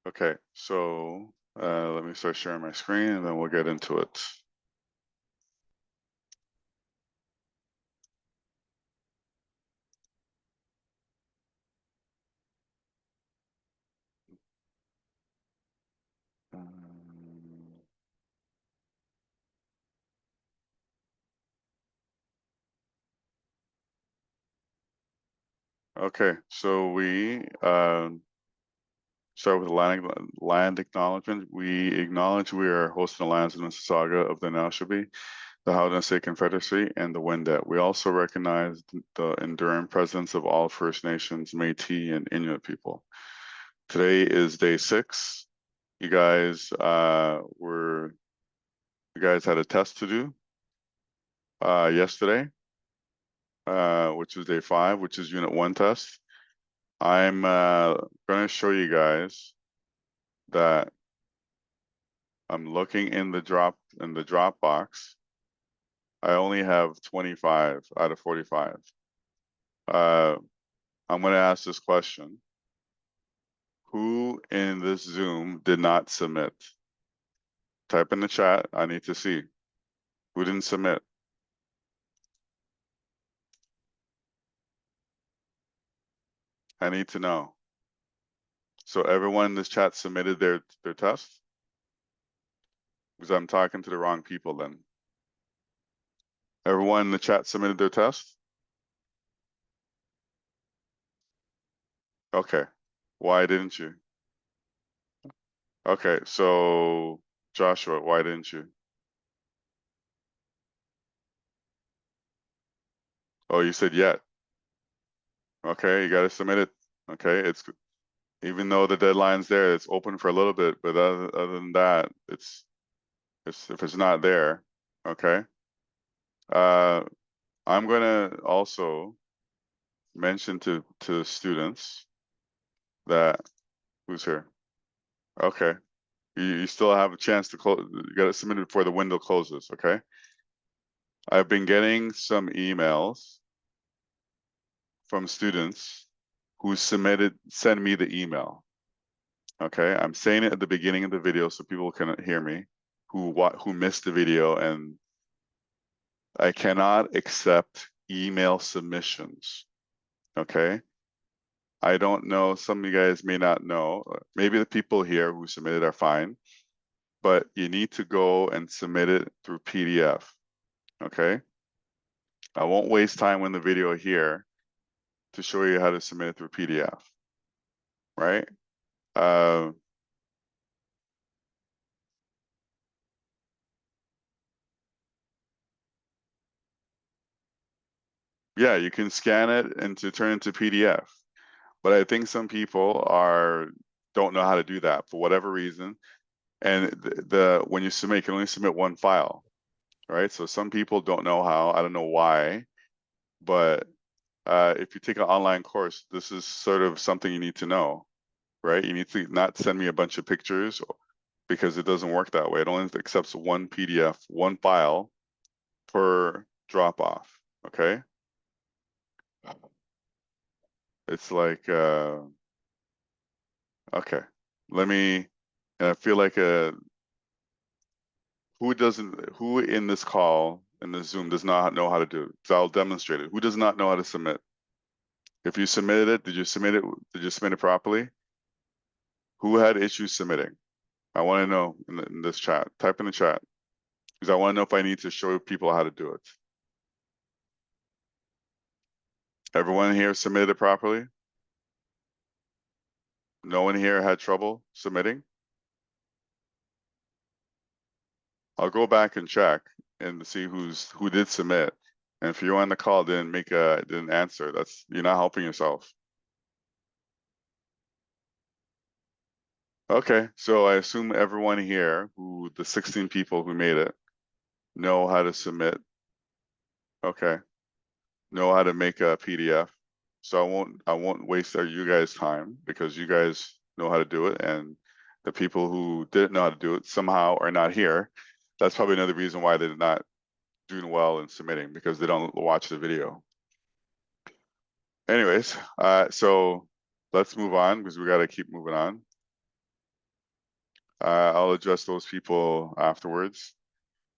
Okay, so let me start sharing my screen and then we'll get into it. Okay, so we start with land acknowledgement. We acknowledge we are hosting the lands in Mississauga of the Anishinaabe, the Haudenosaunee Confederacy, and the Wendat. We also recognize the enduring presence of all First Nations, Métis, and Inuit people. Today is day 6. You guys had a test to do yesterday, which was day 5, which is Unit 1 test. I'm going to show you guys that I'm looking in the drop box. I only have 25 out of 45. I'm going to ask this question. Who in this Zoom did not submit? Type in the chat. I need to see. Who didn't submit? I need to know. So everyone in this chat submitted their test? Because I'm talking to the wrong people then. Everyone in the chat submitted their test? Okay. Why didn't you? Okay, so Joshua, why didn't you? Oh, you said yet. Okay, you got to submit it. Okay, it's even though the deadline's there, it's open for a little bit, but other than that, it's if it's not there, okay. I'm gonna also mention to students that who's here. Okay, you still have a chance to close. You got to submit it before the window closes. Okay. I've been getting some emails from students who send me the email. Okay, I'm saying it at the beginning of the video so people can hear me who missed the video, and I cannot accept email submissions. Okay, I don't know, some of you guys may not know, maybe the people here who submitted are fine, but you need to go and submit it through PDF. Okay, I won't waste time in the video here to show you how to submit it through PDF, right? Yeah, you can scan it and to turn into PDF. But I think some people don't know how to do that for whatever reason. And when you submit, you can only submit one file, right? So some people don't know how. I don't know why, but if you take an online course, this is sort of something you need to know, right? You need to not send me a bunch of pictures because it doesn't work that way. It only accepts one PDF, one file per drop off. Okay. It's like, okay, let me, and I feel like who in this call, in this Zoom does not know how to do it? So I'll demonstrate it. Who does not know how to submit? If you submitted it, did you submit it properly? Who had issues submitting? I want to know in this chat. Type in the chat because I want to know if I need to show people how to do it. Everyone here submitted it properly? No one here had trouble submitting? I'll go back and check and see who did submit. And if you're on the call didn't answer, you're not helping yourself. Okay, so I assume everyone here the 16 people who made it know how to submit. Okay, know how to make a PDF. So I won't waste you guys' time because you guys know how to do it, and the people who didn't know how to do it somehow are not here. That's probably another reason why they're not doing well in submitting, because they don't watch the video. Anyways, so let's move on because we got to keep moving on. I'll address those people afterwards.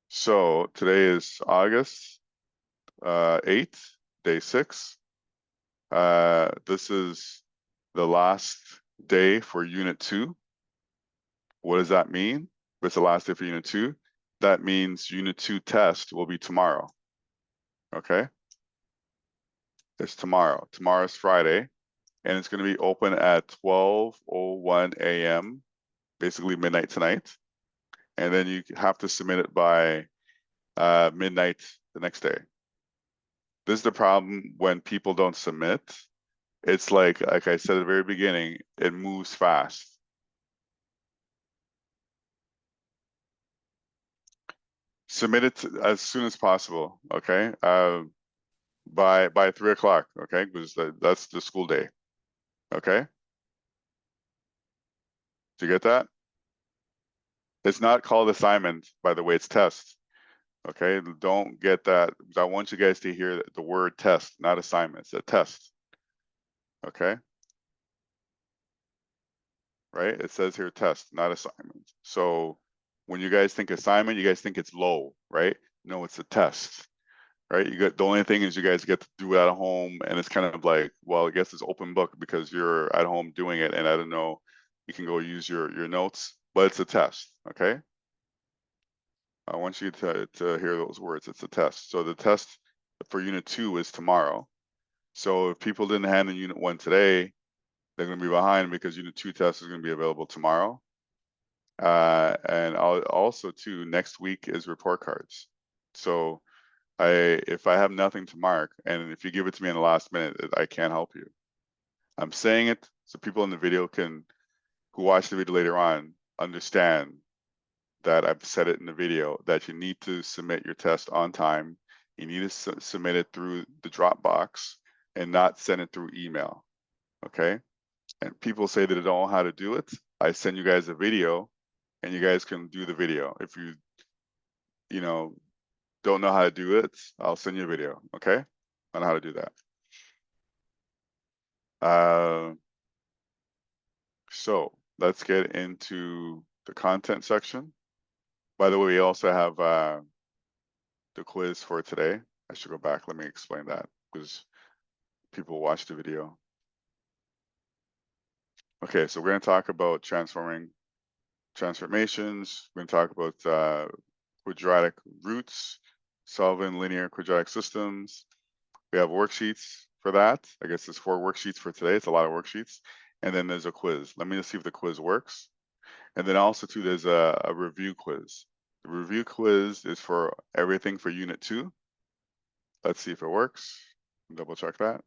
So today is August 8th, day 6. This is the last day for Unit 2. What does that mean? If it's the last day for Unit 2, that means Unit 2 test will be tomorrow. Okay? It's tomorrow. Tomorrow's Friday, and it's going to be open at 12:01 a.m., basically midnight tonight. And then you have to submit it by midnight the next day. This is the problem when people don't submit. It's like I said at the very beginning, it moves fast. Submit it as soon as possible, okay? By 3 o'clock, okay? Because that's the school day, okay? Do you get that? It's not called assignment, by the way, it's test. Okay, don't get that. I want you guys to hear the word test, not assignment. It's a test. Okay. Right? It says here test, not assignment. So when you guys think assignment, you guys think it's low, right? No, it's a test. Right? You got the only thing is you guys get to do it at home, and it's kind of like, well, I guess it's open book because you're at home doing it, and I don't know, you can go use your notes, but it's a test. Okay. I want you to hear those words. It's a test. So the test for Unit 2 is tomorrow. So if people didn't hand in Unit 1 today, they're going to be behind because Unit 2 test is going to be available tomorrow. And also too, next week is report cards. So if I have nothing to mark, and if you give it to me in the last minute, I can't help you. I'm saying it so people in the video who watch the video later on, understand that I've said it in the video, that you need to submit your test on time. You need to submit it through the Dropbox and not send it through email, okay? And people say that they don't know how to do it. I send you guys a video and you guys can do the video. If you don't know how to do it, I'll send you a video, okay? On how to do that. So let's get into the content section. By the way, we also have the quiz for today. I should go back. Let me explain that because people watch the video. Okay, so we're going to talk about transformations. We're going to talk about quadratic roots, solving linear quadratic systems. We have worksheets for that. I guess there's 4 worksheets for today. It's a lot of worksheets. And then there's a quiz. Let me just see if the quiz works. And then also too, there's a review quiz. The review quiz is for everything for Unit 2. Let's see if it works. Double check that.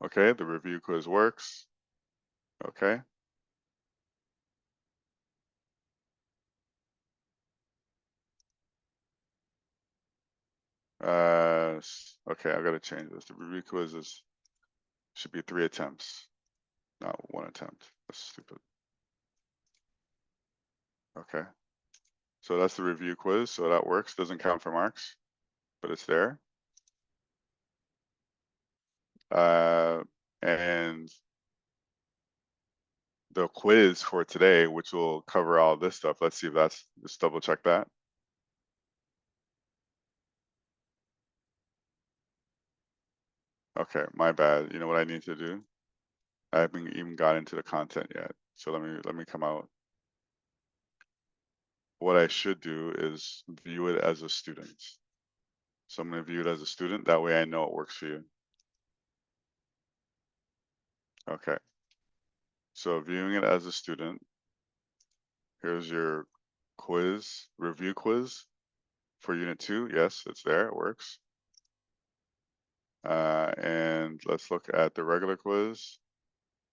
Okay, the review quiz works. Okay. Okay, I've got to change this. The review quizzes should be 3 attempts, not 1 attempt. That's stupid. Okay. So that's the review quiz. So that works. Doesn't count for marks, but it's there. And the quiz for today, which will cover all this stuff. Let's see if just double check that. Okay, my bad. You know what I need to do? I haven't even got into the content yet. So let me come out. What I should do is view it as a student. So I'm going to view it as a student. That way I know it works for you. Okay. So viewing it as a student, here's your quiz, review quiz for Unit 2. Yes, it's there. It works. And let's look at the regular quiz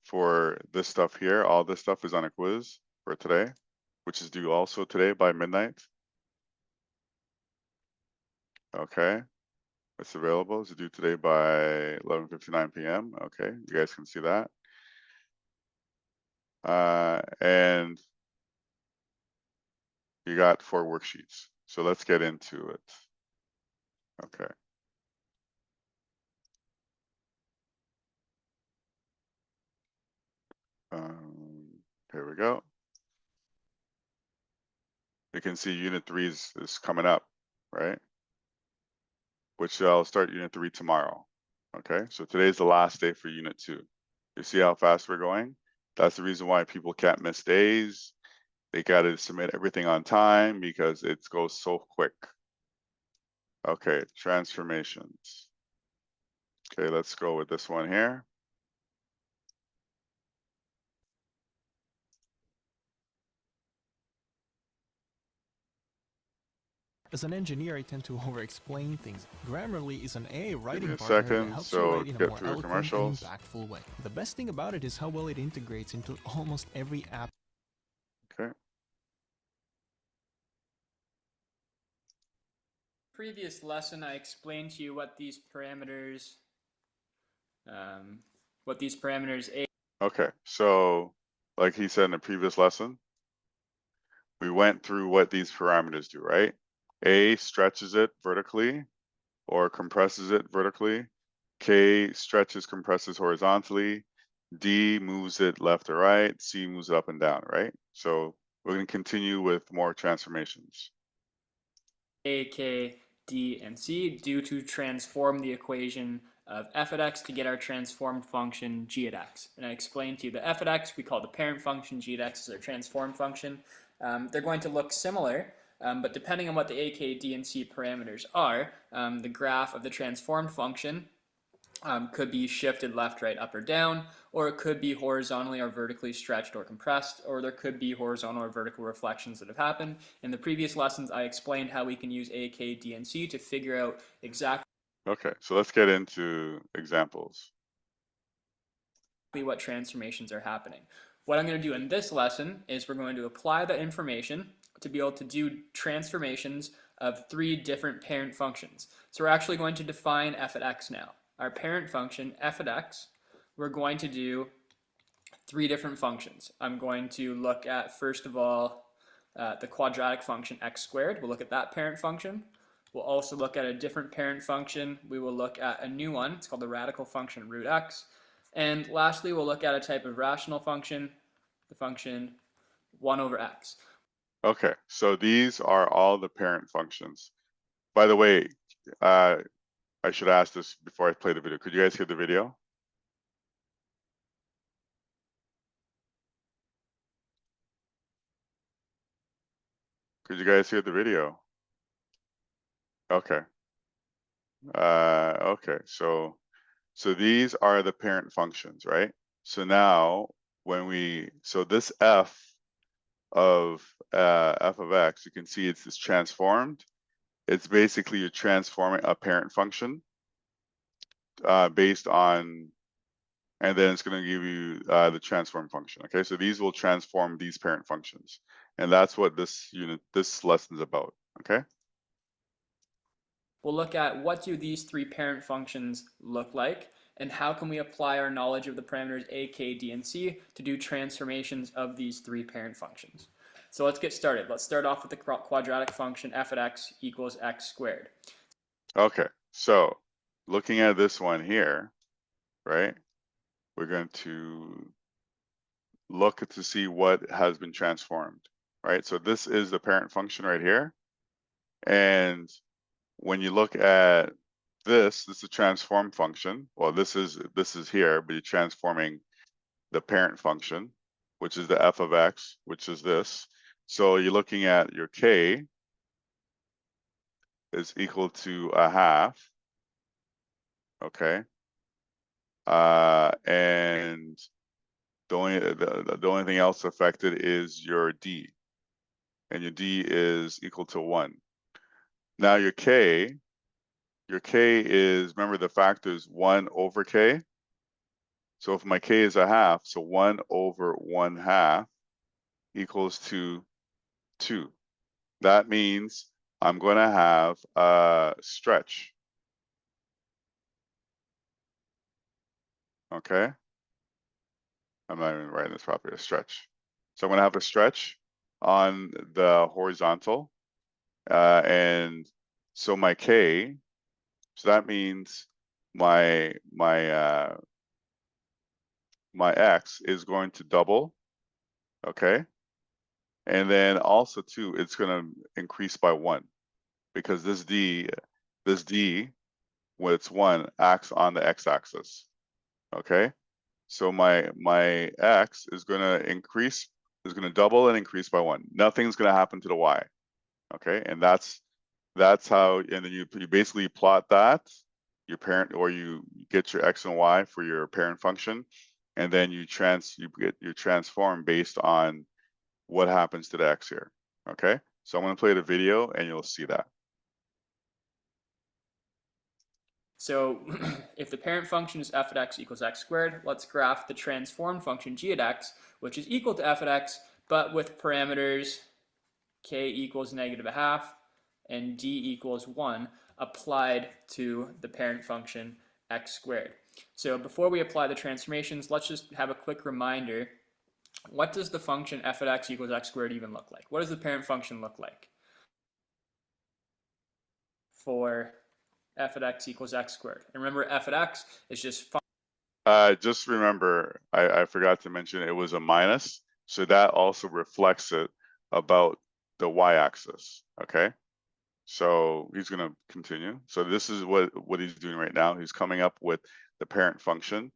for this stuff here. All this stuff is on a quiz for today, which is due also today by midnight. Okay. It's available. It's due today by 11:59 p.m. Okay, you guys can see that. And you got 4 worksheets. So let's get into it. Okay. Here we go. You can see unit 3 is coming up, right? Which I'll start unit 3 tomorrow. Okay, so today's the last day for unit 2. You see how fast we're going? That's the reason why people can't miss days. They got to submit everything on time because it goes so quick. Okay, transformations. Okay, let's go with this one here. As an engineer, I tend to over-explain things. Grammarly is an AI Give me writing a partner that second, helps you so write in a get more through the eloquent and commercials. impactful way. The best thing about it is how well it integrates into almost every app. Okay. Previous lesson, I explained to you what these parameters, Okay, so like he said in the previous lesson, we went through what these parameters do, right? A stretches it vertically or compresses it vertically. K stretches, compresses horizontally. D moves it left or right. C moves it up and down, right? So we're going to continue with more transformations. A, K, D, and C do to transform the equation of f at x to get our transformed function g at x. And I explained to you the f at x we call the parent function, g at x is our transformed function. They're going to look similar, but depending on what the a, k, d, and c parameters are, the graph of the transformed function could be shifted left, right, up, or down, or it could be horizontally or vertically stretched or compressed, or there could be horizontal or vertical reflections that have happened. In the previous lessons, I explained how we can use A, K, D, and C to figure out exactly Okay, so let's get into examples. what transformations are happening. What I'm going to do in this lesson is we're going to apply that information to be able to do transformations of 3 different parent functions. So we're actually going to define f at x now. Our parent function, f at x, we're going to do 3 different functions. I'm going to look at, first of all, the quadratic function x squared. We'll look at that parent function. We'll also look at a different parent function. We will look at a new one. It's called the radical function root x. And lastly, we'll look at a type of rational function, the function 1 over x. Okay, so these are all the parent functions. By the way, I should ask this before I play the video. Could you guys hear the video? Could you guys hear the video? Okay. Okay, so these are the parent functions, right? So now so this f of x, you can see it's this transformed. It's basically you're transforming a parent function based on, and then it's going to give you the transform function. Okay, so these will transform these parent functions, and that's what this lesson is about. Okay. We'll look at what do these 3 parent functions look like, and how can we apply our knowledge of the parameters a, k, d, and c to do transformations of these 3 parent functions. So let's get started. Let's start off with the quadratic function f at x equals x squared. Okay, so looking at this one here, right, we're going to look to see what has been transformed, right? So this is the parent function right here. And when you look at this is a transform function. Well, this is here, but you're transforming the parent function, which is the f of x, which is this. So you're looking at your k is equal to a half. Okay. And the only thing else affected is your d, and your d is equal to 1. Now your k is, remember the factor is 1 over k. So if my k is a half, so 1 over 1/2 equals to 2. That means I'm going to have a stretch. Okay. I'm not even writing this properly, a stretch. So I'm going to have a stretch on the horizontal. And so my k, so that means my my x is going to double, okay? And then also too, it's gonna increase by 1 because this d, when it's 1, acts on the x-axis, okay? So my x is gonna double and increase by 1. Nothing's gonna happen to the y, okay? And that's how, and then you basically plot that, your parent, or you get your x and y for your parent function, and then you transform based on what happens to the x here, okay? So I'm gonna play the video and you'll see that. So if the parent function is f of x equals x squared, let's graph the transformed function g at x, which is equal to f of x, but with parameters k equals -1/2 and d equals 1 applied to the parent function x squared. So before we apply the transformations, let's just have a quick reminder. What does the function f of x equals x squared even look like? What does the parent function look like for f of x equals x squared? And remember, f of x is just Just remember, I forgot to mention it was a minus, so that also reflects it about the y-axis, okay? So he's gonna continue. So this is what he's doing right now. He's coming up with the parent function,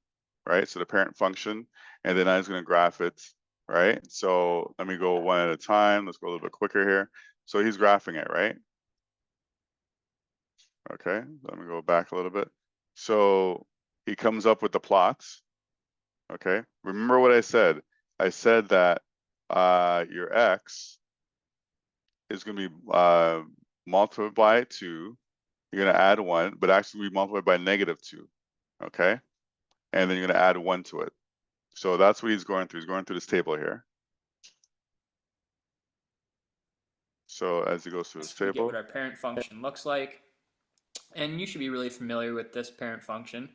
right? So the parent function, and then I was gonna graph it, right? So let me go one at a time. Let's go a little bit quicker here. So he's graphing it, right? Okay, let me go back a little bit. So he comes up with the plots. Okay, remember what I said? I said that your x is going to be multiplied by 2. You're going to add 1, but actually we multiply by -2. Okay, and then you're going to add 1 to it. So that's what he's going through. He's going through this table here. So as he goes through this we get table, what our parent function looks like. And you should be really familiar with this parent function.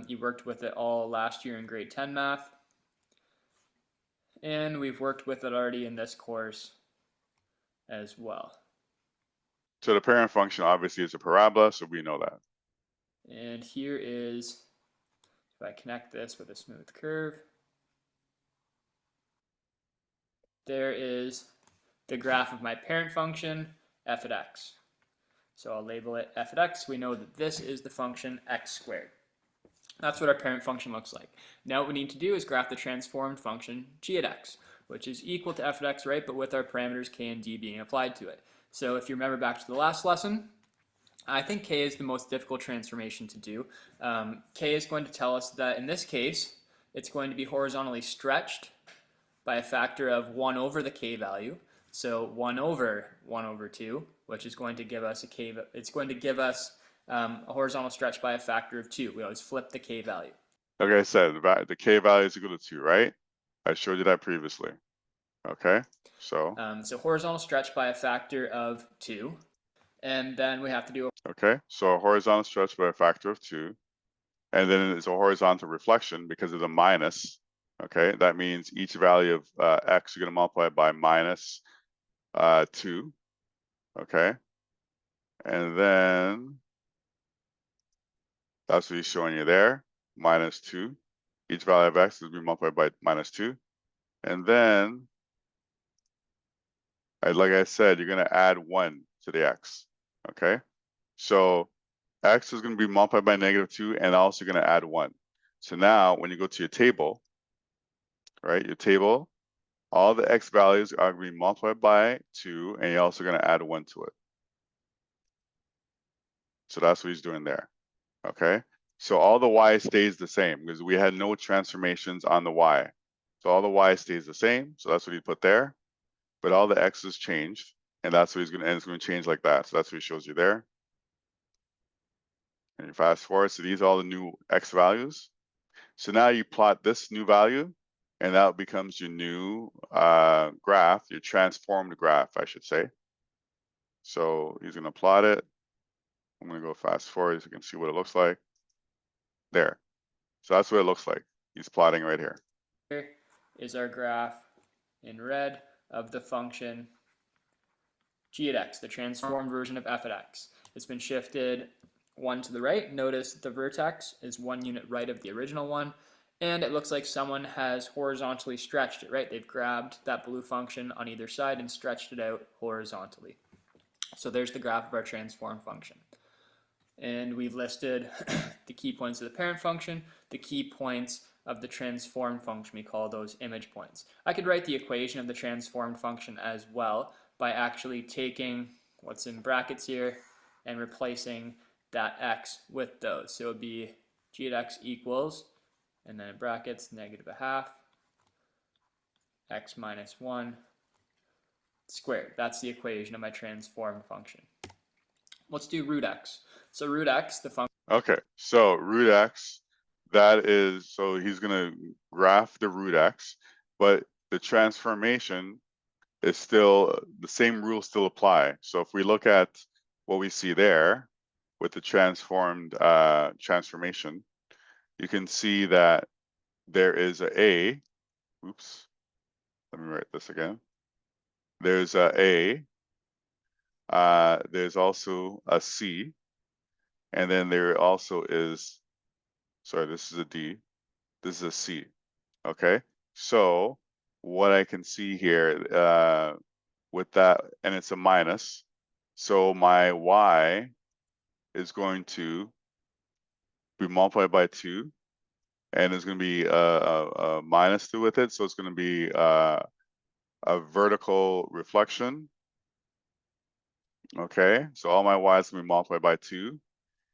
You worked with it all last year in grade 10 math. And we've worked with it already in this course as well. so the parent function obviously is a parabola, so we know that. And here is, if I connect this with a smooth curve, there is the graph of my parent function, f of x. So I'll label it f of x. We know that this is the function x squared. That's what our parent function looks like. Now what we need to do is graph the transformed function g at x, which is equal to f of x, right, but with our parameters k and d being applied to it. So if you remember back to the last lesson, I think k is the most difficult transformation to do. K is going to tell us that in this case, it's going to be horizontally stretched by a factor of 1 over the k value. So 1 over 2, which is going to give us it's going to give us a horizontal stretch by a factor of 2. We always flip the k value. Like I said, the k value is equal to 2, right? I showed you that previously. Okay, so. So horizontal stretch by a factor of 2. And then we have to do Okay, so a horizontal stretch by a factor of 2. And then it's a horizontal reflection because of the minus. Okay, that means each value of x you're going to multiply by minus 2. Okay, and then that's what he's showing you there, minus 2. Each value of x is being multiplied by minus 2. And then, like I said, you're going to add 1 to the x. Okay, so x is going to be multiplied by -2 and also going to add 1. So now when you go to your table, right, your table, all the x values are going to be multiplied by 2 and you're also going to add 1 to it. So that's what he's doing there. Okay, so all the y stays the same because we had no transformations on the y. So all the y stays the same. So that's what he put there. But all the x's changed. And that's what he's going to, and it's going to change like that. So that's what he shows you there. And you fast forward, so these are all the new x values. So now you plot this new value, and that becomes your new graph, your transformed graph, I should say. So he's going to plot it. I'm going to go fast forward so you can see what it looks like. There. So that's what it looks like. He's plotting right here. Here is our graph in red of the function g at x, the transformed version of f at x. It's been shifted 1 to the right. Notice the vertex is 1 unit right of the original one, And it looks like someone has horizontally stretched it, right? They've grabbed that blue function on either side and stretched it out horizontally. So there's the graph of our transform function. And we've listed the key points of the parent function, the key points of the transformed function. We call those image points. I could write the equation of the transformed function as well by actually taking what's in brackets here and replacing that x with those. So it would be g at x equals, and then in brackets, negative a half, x minus 1 squared. That's the equation of my transformed function. Let's do root x. So root x, the function. Okay, so root x, that is, so he's gonna graph the root x, but the transformation is still, the same rules still apply. So if we look at what we see there with the transformed transformation, you can see that there is a, oops, let me write this again. There's a, there's also a C, and then there also is, sorry, this is a D, this is a C, okay? So what I can see here with that, and it's a minus, so my Y is going to be multiplied by 2, and there's going to be a minus 2 with it, so it's going to be a vertical reflection. Okay, so all my Y is going to be multiplied by 2,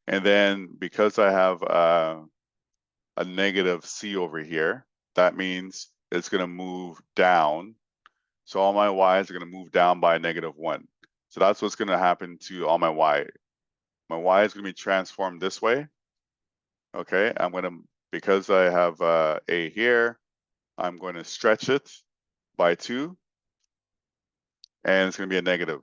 and then because I have a negative C over here, that means it's going to move down. So all my Y's are going to move down by -1. So that's what's going to happen to all my Y. My Y is going to be transformed this way. Okay, I'm going to, because I have a here, I'm going to stretch it by 2, and it's going to be a negative.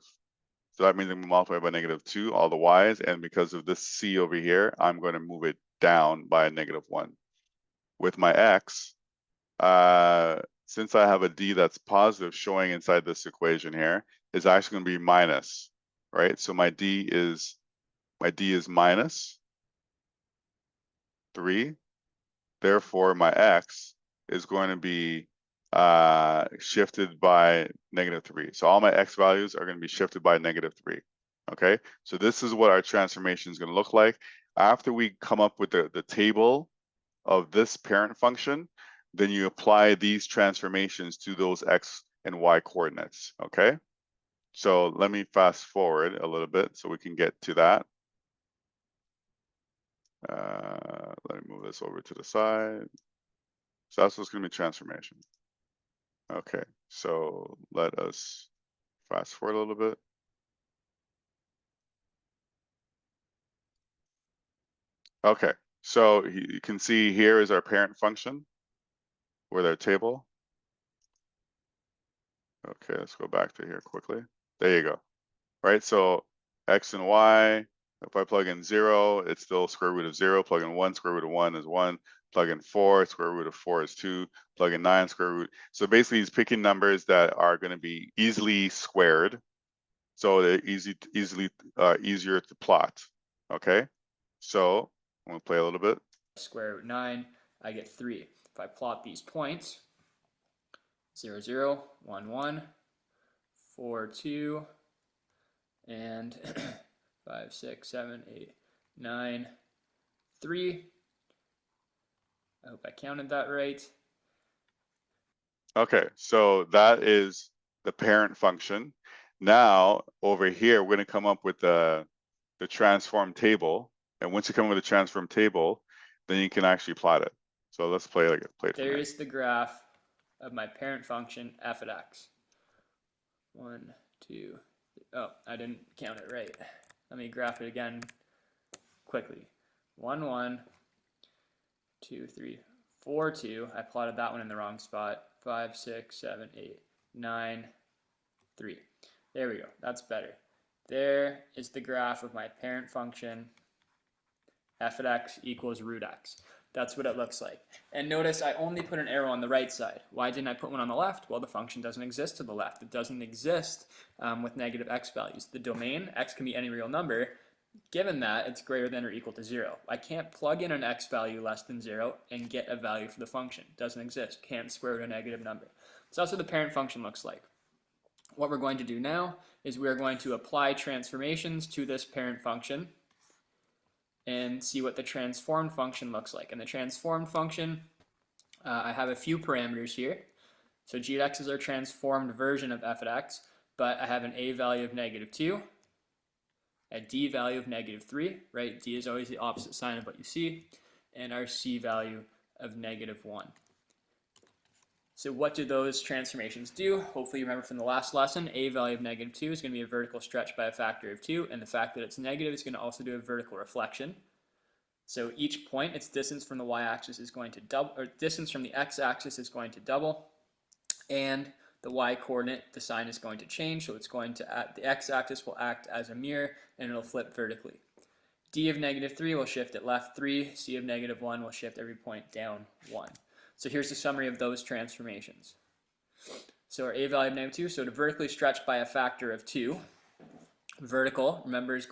So that means I'm going to multiply by -2, all the Y's, and because of this C over here, I'm going to move it down by -1. With my X, since I have a D that's positive showing inside this equation here, is actually going to be minus, right? So my D is minus 3. Therefore, my X is going to be shifted by -3. So all my X values are going to be shifted by -3. Okay, so this is what our transformation is going to look like. After we come up with the table of this parent function, then you apply these transformations to those X and Y coordinates. Okay, so let me fast forward a little bit so we can get to that. Let me move this over to the side. So that's what's going to be transformation. Okay, so let us fast forward a little bit. Okay, so you can see here is our parent function with our table. Okay, let's go back to here quickly. There you go. Right, so X and Y, if I plug in 0, it's still square root of 0. Plug in 1, square root of 1 is 1. Plug in 4, square root of 4 is 2. Plug in 9, square root. So basically he's picking numbers that are going to be easily squared. So they're easier to plot. Okay, so I'm going to play a little bit. Square root 9, I get 3. If I plot these points, 0, 0, 1, 1, 4, 2, and 5, 6, 7, 8, 9, 3. I hope I counted that right. Okay, so that is the parent function. Now over here, we're going to come up with the transform table. And once you come up with the transform table, then you can actually plot it. So let's play it. There is the graph of my parent function f at x. 1, 2, oh, I didn't count it right. Let me graph it again quickly. 1, 1, 2, 3, 4, 2. I plotted that one in the wrong spot. 5, 6, 7, 8, 9, 3. There we go. That's better. There is the graph of my parent function f at x equals root x. That's what it looks like. And notice I only put an arrow on the right side. Why didn't I put one on the left? Well, the function doesn't exist to the left. It doesn't exist with negative x values. The domain, x can be any real number, Given that it's greater than or equal to 0, I can't plug in an x value less than 0 and get a value for the function. It doesn't exist. Can't square root a negative number. So that's what the parent function looks like. What we're going to do now is we are going to apply transformations to this parent function and see what the transformed function looks like. And the transformed function, I have a few parameters here. So g of x is our transformed version of f of x, but I have an a value of -2, a d value of -3, right? D is always the opposite sign of what you see, and our c value of -1. So what do those transformations do? Hopefully you remember from the last lesson, a value of -2 is going to be a vertical stretch by a factor of 2, and the fact that it's negative is going to also do a vertical reflection. So each point, its distance from the y-axis is going to double, or distance from the x-axis is going to double, and the y-coordinate, the sign is going to change, so it's going to the x-axis will act as a mirror, and it'll flip vertically. D of -3 will shift at left 3, C of -1 will shift every point down 1. So here's the summary of those transformations. So our a value of -2, so to vertically stretch by a factor of 2, vertical, remember, is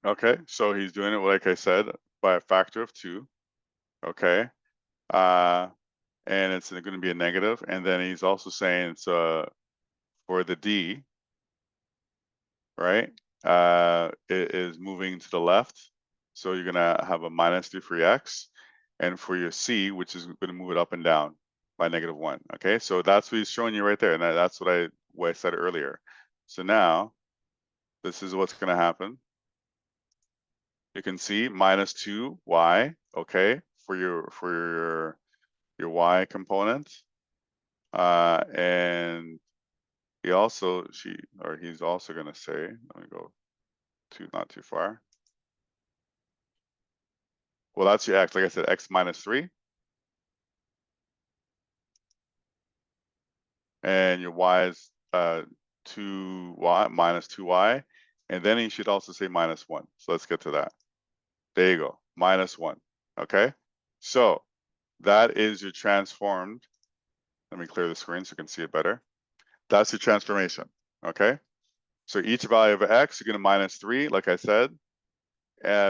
Okay, so he's doing it, like I said, by a factor of 2. Okay. And it's going to be a negative. And then he's also saying it's for the D, right? It is moving to the left. So you're gonna have a -3 for your x, and for your C, which is gonna move it up and down by -1. Okay, so that's what he's showing you right there, and that's what I said earlier. So now, this is what's gonna happen. You can see -2y, okay, for your y component, and he's also gonna say, let me go not too far. Well, that's your x, like I said, x -3. And your y is 2y -2y. And then he should also say -1. So let's get to that. There you go, -1. Okay, so that is your transformed. Let me clear the screen so you can see it better. That's your transformation. Okay, so each value of x, you're going to -3, like I said,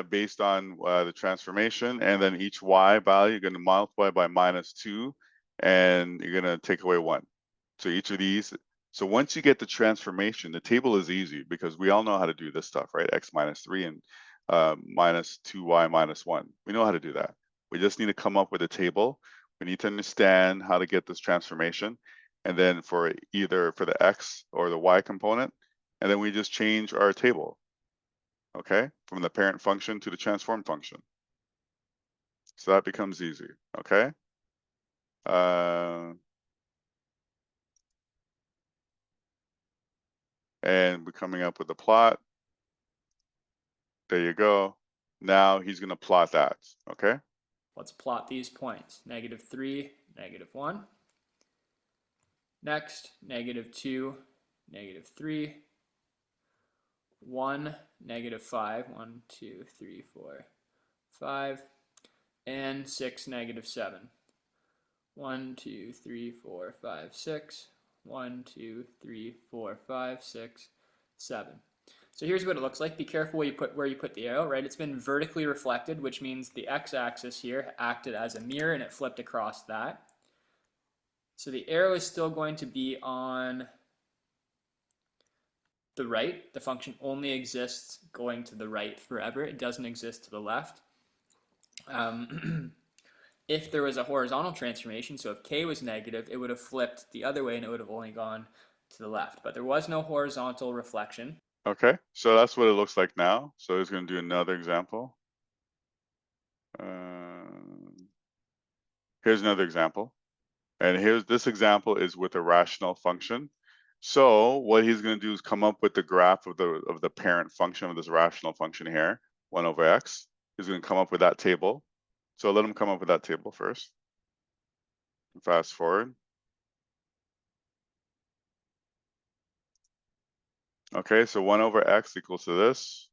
based on the transformation, and then each y value you're going to multiply by -2, and you're going to take away 1. So each of these. So once you get the transformation, the table is easy because we all know how to do this stuff, right? X -3 and -2y -1. We know how to do that. We just need to come up with a table. We need to understand how to get this transformation, and then for either for the x or the y component, and then we just change our table. Okay, from the parent function to the transform function. So that becomes easy. Okay. And we're coming up with the plot. There you go. Now he's going to plot that. Okay. Let's plot these points. -3, -1. Next, -2, -3. 1, -5. 1, 2, 3, 4, 5. And 6, -7. 1, 2, 3, 4, 5, 6. 1, 2, 3, 4, 5, 6, 7. So here's what it looks like. Be careful where you put the arrow, right? It's been vertically reflected, which means the x-axis here acted as a mirror and it flipped across that. So the arrow is still going to be on the right. The function only exists going to the right forever. It doesn't exist to the left. If there was a horizontal transformation, so if k was negative, it would have flipped the other way and it would have only gone to the left. But there was no horizontal reflection. Okay, so that's what it looks like now. So he's going to do another example. Here's another example. And here's this example is with a rational function. So what he's going to do is come up with the graph of the parent function of this rational function here, 1 over x. He's going to come up with that table. So let him come up with that table first. Fast forward. Okay, so 1 over x equals to this.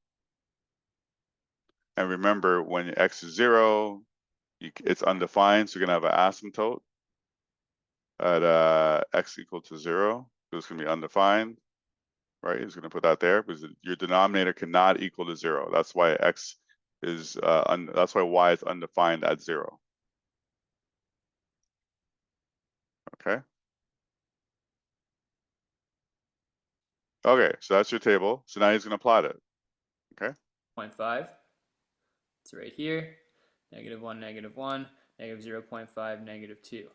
And remember, when x is 0, it's undefined, so you're going to have an asymptote at x equal to 0. So it's going to be undefined, right? He's going to put that there because your denominator cannot equal to 0. That's why x is that's why y is undefined at 0. Okay. Okay, so that's your table. So now he's going to plot it. Okay. 0.5. It's right here. -1, -1, -0.5, -2.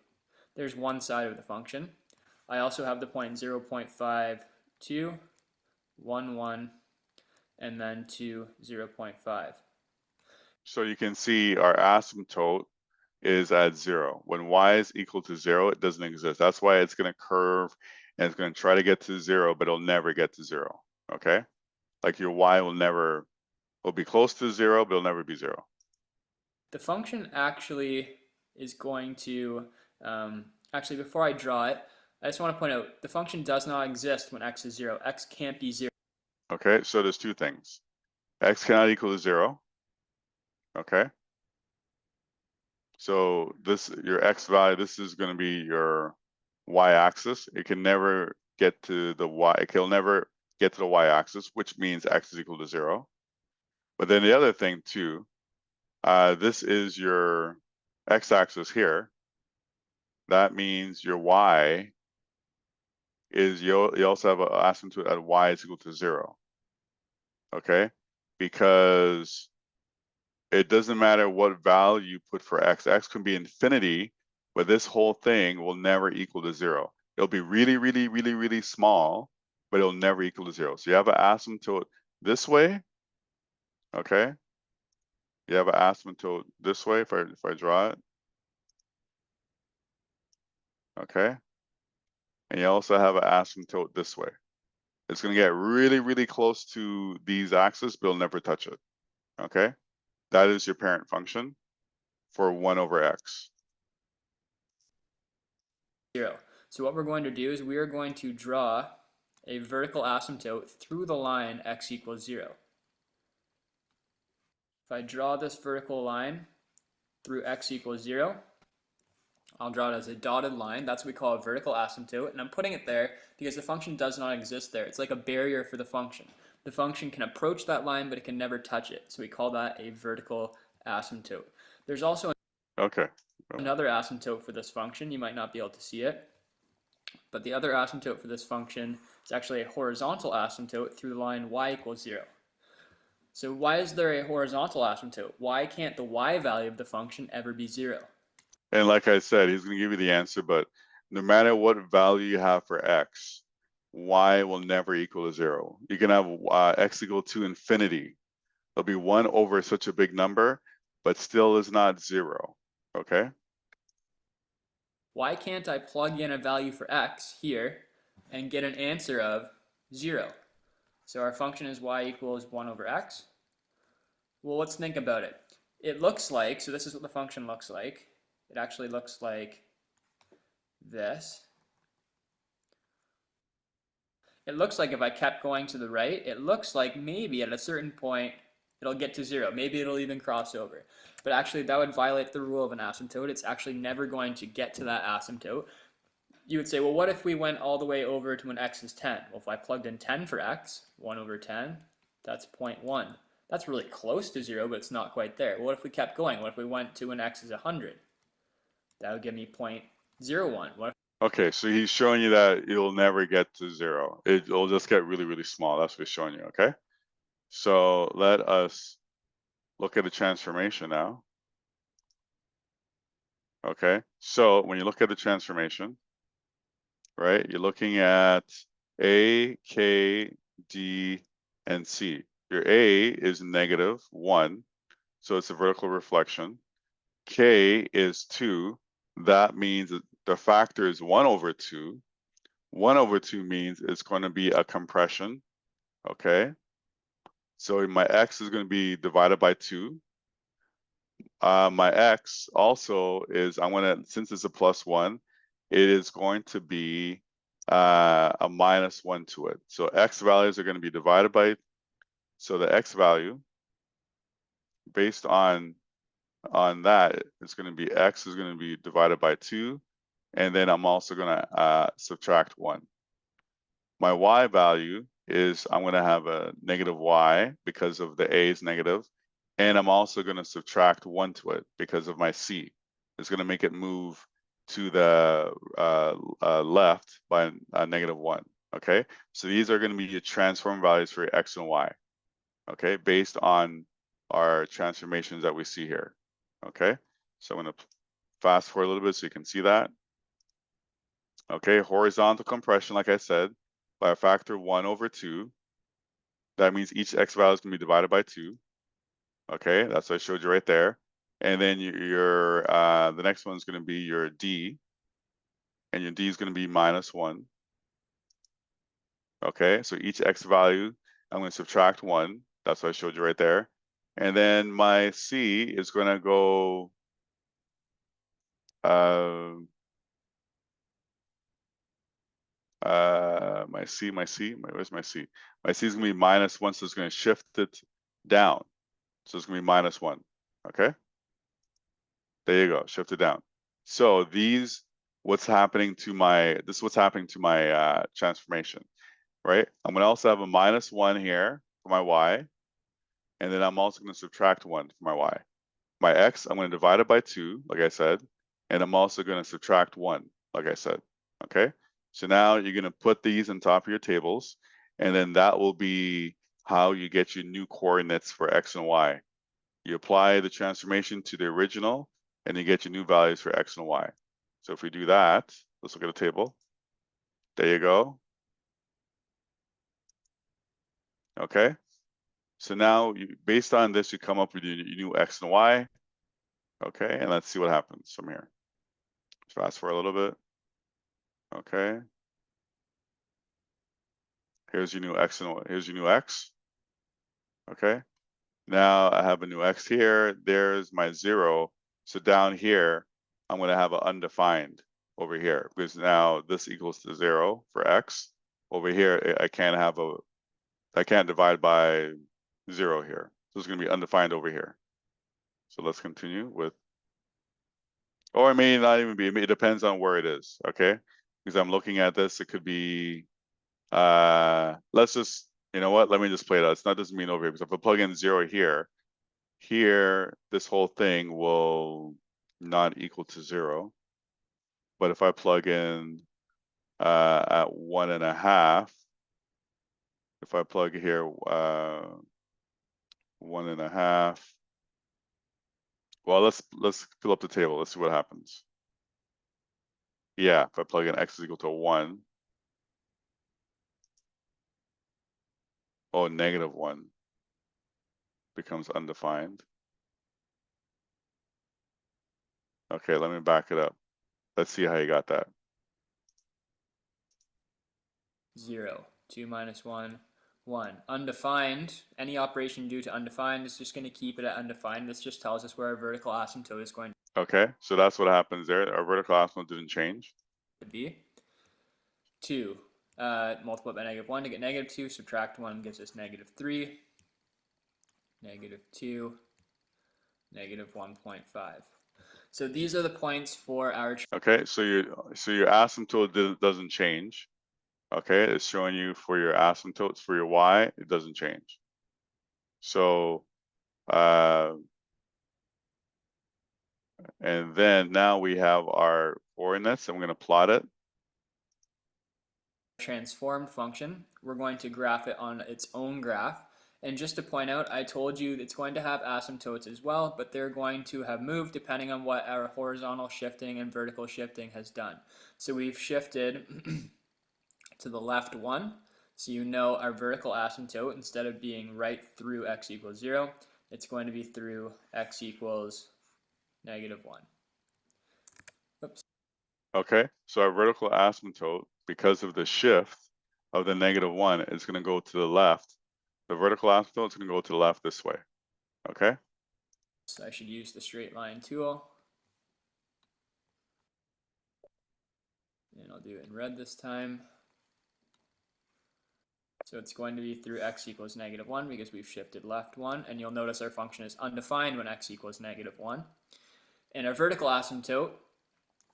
There's one side of the function. I also have the point 0.52, 1, 1, and then 2, 0.5. So you can see our asymptote is at 0. When y is equal to 0, it doesn't exist. That's why it's going to curve and it's going to try to get to 0, but it'll never get to 0. Okay? Like your y will be close to 0, but it'll never be 0. The function actually is going to, actually before I draw it, I just want to point out the function does not exist when x is 0. X can't be 0. Okay, so there's two things. X cannot equal to 0. Okay. So your x value, this is going to be your y-axis. It can never get to the y. It can never get to the y-axis, which means x is equal to 0. But then the other thing too, this is your x-axis here. That means your y is you also have an asymptote at y is equal to 0. Okay, because it doesn't matter what value you put for x. X can be infinity, but this whole thing will never equal to 0. It'll be really, really, really, really small, but it'll never equal to 0. So you have an asymptote this way. Okay. You have an asymptote this way if I draw it. Okay. And you also have an asymptote this way. It's going to get really, really close to these axes, but it'll never touch it. Okay. That is your parent function for 1 over x. 0. So what we're going to do is we are going to draw a vertical asymptote through the line x equals 0. If I draw this vertical line through x equals 0, I'll draw it as a dotted line. That's what we call a vertical asymptote, and I'm putting it there because the function does not exist there. It's like a barrier for the function. The function can approach that line, but it can never touch it. So we call that a vertical asymptote. There's also another asymptote for this function. You might not be able to see it, but the other asymptote for this function is actually a horizontal asymptote through the line y equals 0. So why is there a horizontal asymptote? Why can't the y value of the function ever be 0? And like I said, he's going to give you the answer, but no matter what value you have for x, y will never equal to 0. You can have x equal to infinity. It'll be 1 over such a big number, but still is not 0. Okay? Why can't I plug in a value for x here and get an answer of 0? So our function is y equals 1 over x. Well, let's think about it. It looks like, so this is what the function looks like. It actually looks like this. It looks like if I kept going to the right, it looks like maybe at a certain point it'll get to 0. Maybe it'll even cross over. But actually that would violate the rule of an asymptote. It's actually never going to get to that asymptote. You would say, well, what if we went all the way over to when x is 10? Well, if I plugged in 10 for x, 1 over 10, that's 0.1. That's really close to 0, but it's not quite there. What if we kept going? What if we went to when x is 100? That would give me 0.01. What if Okay, so he's showing you that it'll never get to 0. It'll just get really, really small. That's what he's showing you, okay? So let us look at the transformation now. Okay, so when you look at the transformation, right, you're looking at A, K, D, and C. Your A is -1, so it's a vertical reflection. K is 2. That means that the factor is 1 over 2. 1 over 2 means it's going to be a compression. Okay. So my x is going to be divided by 2. My x also is, since it's a +1, it is going to be a -1 to it. So x values are going to be divided by, so the x value based on that, it's going to be x is going to be divided by 2, and then I'm also going to subtract 1. My y value is I'm going to have a negative y because of the a is negative, and I'm also going to subtract 1 to it because of my c. It's going to make it move to the left by a negative 1. Okay, so these are going to be your transform values for your x and y. Okay, based on our transformations that we see here. Okay, so I'm going to fast forward a little bit so you can see that. Okay, horizontal compression, like I said, by a factor 1/2. That means each x value is going to be divided by 2. Okay, that's what I showed you right there. And then your the next one is going to be your d, and your d is going to be -1. Okay, so each x value, I'm going to subtract 1. That's what I showed you right there. And then my c is going to go where's my c? My c is going to be -1, so it's going to shift it down. So it's going to be -1. Okay, there you go, shift it down. So what's happening to my transformation, right? I'm going to also have a -1 here for my y, and then I'm also going to subtract 1 for my y. My x, I'm going to divide it by 2, like I said, and I'm also going to subtract 1, like I said. Okay, so now you're going to put these on top of your tables, and then that will be how you get your new coordinates for x and y. You apply the transformation to the original, and you get your new values for x and y. So if we do that, let's look at the table. There you go. Okay, so now based on this, you come up with your new x and y. Okay, and let's see what happens from here. Fast forward a little bit. Okay, here's your new x and here's your new x. Okay, now I have a new x here. There's my 0. So down here, I'm going to have an undefined over here, because now this equals to 0 for x. Over here, I can't divide by 0 here. So it's going to be undefined over here. So let's continue with, or it may not even be, it depends on where it is. Okay, because I'm looking at this, it could be, let's just, you know what, let me just play it out. It's not, doesn't mean over here, because if I plug in 0 here, this whole thing will not equal to 0. But if I plug in at 1.5, if I plug here 1.5, well, let's fill up the table. Let's see what happens. Yeah, if I plug in x is equal to 1. Oh, -1 becomes undefined. Okay, let me back it up. Let's see how you got that. 0, 2 minus 1, 1. Undefined, any operation due to undefined is just going to keep it at undefined. This just tells us where our vertical asymptote is going Okay, so that's what happens there. Our vertical asymptote didn't change. to be. 2, multiply by -1 to get -2, subtract 1 gives us -3, -2, -1.5. So these are the points for our. Okay, so your asymptote doesn't change. Okay, it's showing you for your asymptotes for your y, it doesn't change. So, and then now we have our coordinates. I'm going to plot it. Transformed function, we're going to graph it on its own graph. And just to point out, I told you it's going to have asymptotes as well, but they're going to have moved depending on what our horizontal shifting and vertical shifting has done. So we've shifted to the left 1. So you know our vertical asymptote, instead of being right through x equals 0, it's going to be through x equals -1. Oops. Okay, so our vertical asymptote, because of the shift of the -1, is going to go to the left. The vertical asymptote is going to go to the left this way. Okay. So I should use the straight line tool. And I'll do it in red this time. So it's going to be through x equals -1 because we've shifted left 1. And you'll notice our function is undefined when x equals -1. And our vertical asymptote,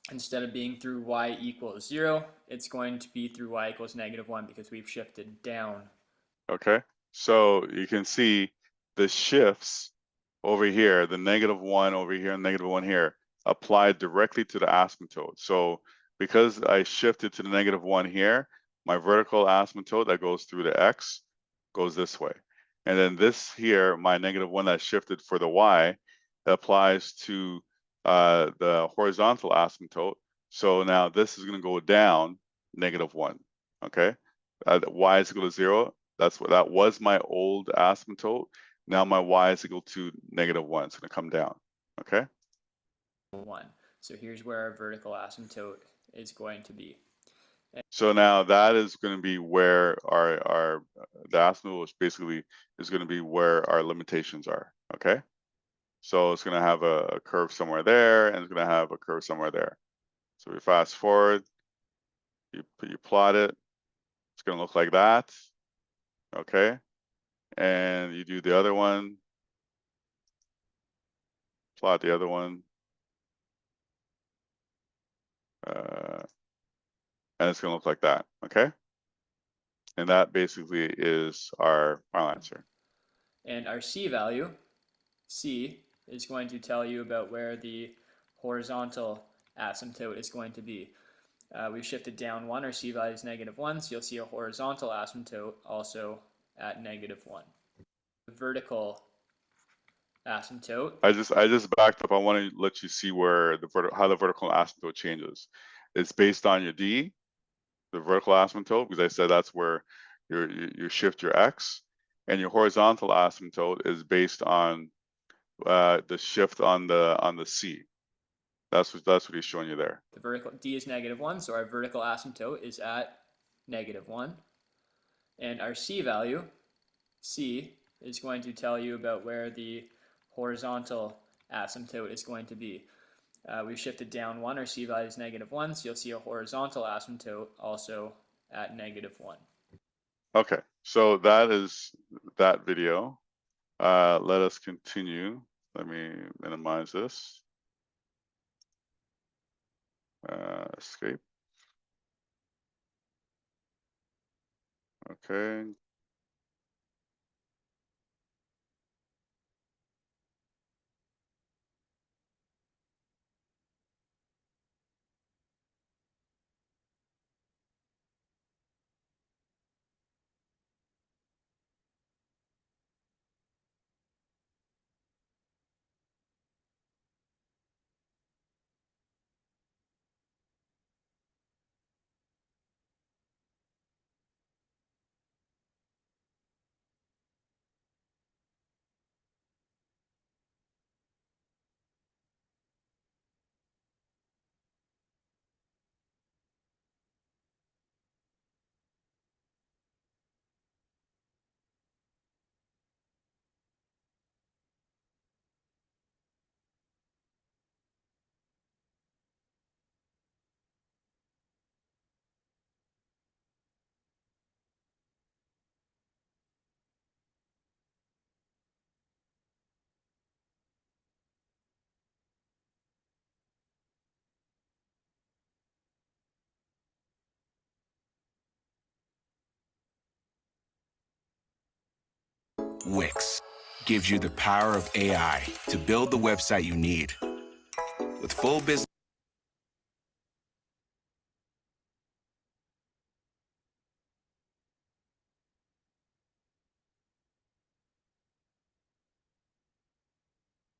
instead of being through y equals 0, it's going to be through y equals -1 because we've shifted down Okay, so you can see the shifts over here, the -1 over here and -1 here, applied directly to the asymptote. So because I shifted to the -1 here, my vertical asymptote that goes through the x goes this way. And then this here, my -1 that shifted for the y, applies to the horizontal asymptote. So now this is going to go down -1. Okay, y is equal to 0. That was my old asymptote. Now my y is equal to -1. It's going to come down. Okay. 1. So here's where our vertical asymptote is going to be. So now that is going to be where our the asymptote is basically is going to be where our limitations are. Okay. So it's going to have a curve somewhere there, and it's going to have a curve somewhere there. So we fast forward, you plot it. It's going to look like that. Okay. And you do the other one, plot the other one. And it's going to look like that. Okay. And that basically is our final answer. And our C value, C, is going to tell you about where the horizontal asymptote is going to be. We've shifted down 1, our C value is -1, so you'll see a horizontal asymptote also at -1. The vertical asymptote. I just backed up. I want to let you see where how the vertical asymptote changes. It's based on your D, the vertical asymptote, because I said that's where you shift your X, and your horizontal asymptote is based on the shift on the C. That's what he's showing you there. The vertical D is -1, so our vertical asymptote is at -1. And our C value, C, is going to tell you about where the horizontal asymptote is going to be. We've shifted down 1, our C value is -1, so you'll see a horizontal asymptote also at -1. Okay, so that is that video. Let us continue. Let me minimize this. Escape. Okay. Wix gives you the power of AI to build the website you need. With full business.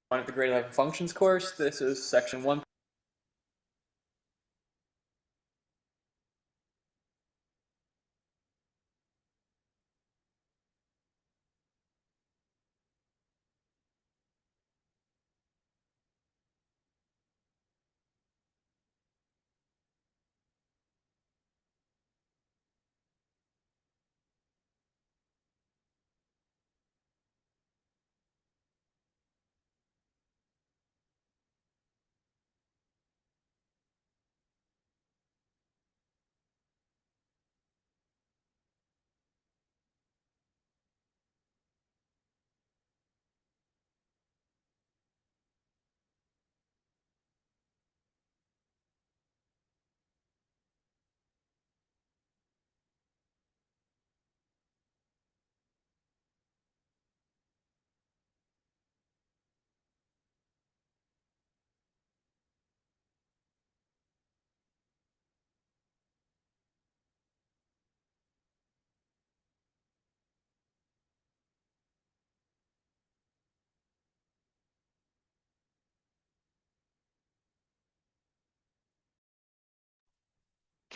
One of the grade 11 functions course. This is section 1.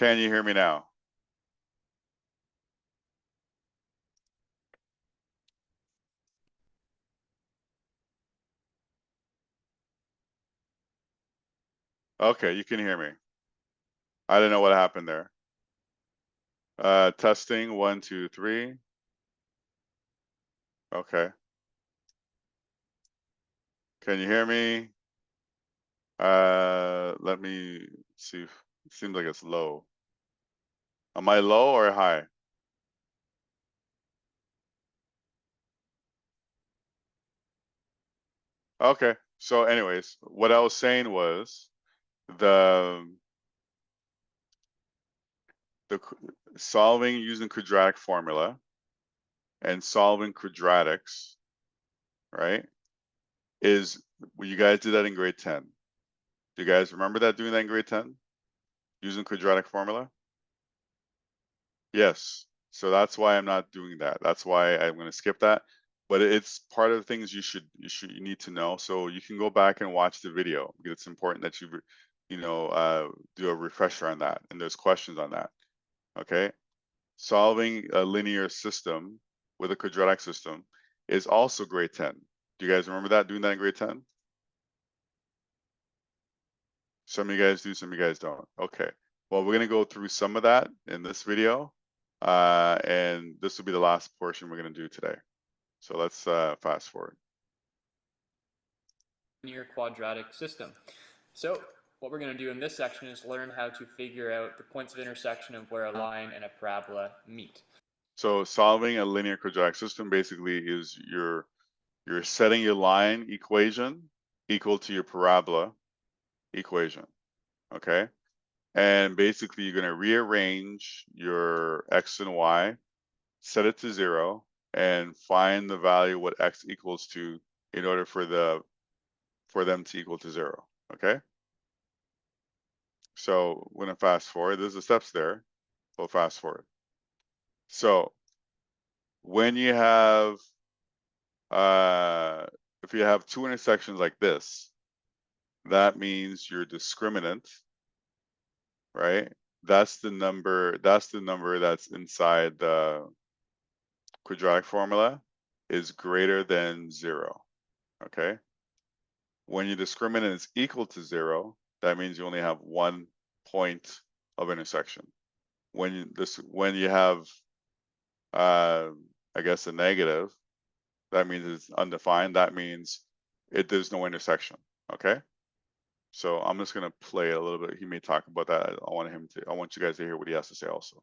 Can you hear me now? Okay, you can hear me. I don't know what happened there. Testing 1, 2, 3. Okay. Can you hear me? Let me see. It seems like it's low. Am I low or high? Okay. So anyways, what I was saying was the solving using quadratic formula and solving quadratics, right? Is you guys did that in grade 10. Do you guys remember that doing that in grade 10? Using quadratic formula? Yes. So that's why I'm not doing that. That's why I'm going to skip that. But it's part of the things you need to know. So you can go back and watch the video because it's important that you do a refresher on that. And there's questions on that. Okay. Solving a linear system with a quadratic system is also grade 10. Do you guys remember that, doing that in grade 10? Some of you guys do, some of you guys don't. Okay. Well, we're going to go through some of that in this video. And this will be the last portion we're going to do today. So let's fast forward. Linear quadratic system. So what we're going to do in this section is learn how to figure out the points of intersection of where a line and a parabola meet. So solving a linear quadratic system basically is you're setting your line equation equal to your parabola equation. Okay. And basically you're going to rearrange your x and y, set it to 0, and find the value what x equals to in order for them to equal to 0. Okay. So we're gonna fast forward. There's the steps there. We'll fast forward. So when you have if you have two intersections like this, that means your discriminant, right? That's the number that's inside the quadratic formula is greater than 0. Okay. When your discriminant is equal to 0, that means you only have one point of intersection. When you have I guess a negative, that means it's undefined. That means there's no intersection. Okay. So I'm just gonna play it a little bit. He may talk about that. I want you guys to hear what he has to say also.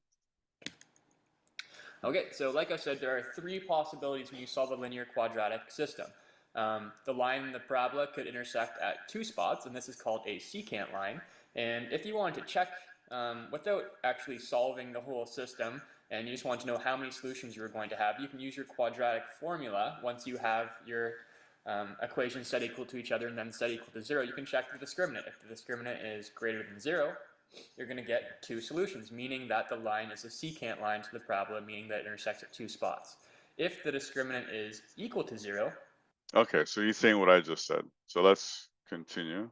Okay, so like I said, there are three possibilities when you solve a linear quadratic system. The line and the parabola could intersect at 2 spots, and this is called a secant line. And if you wanted to check without actually solving the whole system, and you just want to know how many solutions you're going to have, you can use your quadratic formula. Once you have your equations set equal to each other and then set equal to 0, you can check the discriminant. If the discriminant is greater than 0, you're going to get 2 solutions, meaning that the line is a secant line to the parabola, meaning that it intersects at 2 spots. If the discriminant is equal to 0. Okay, so you're saying what I just said. So let's continue.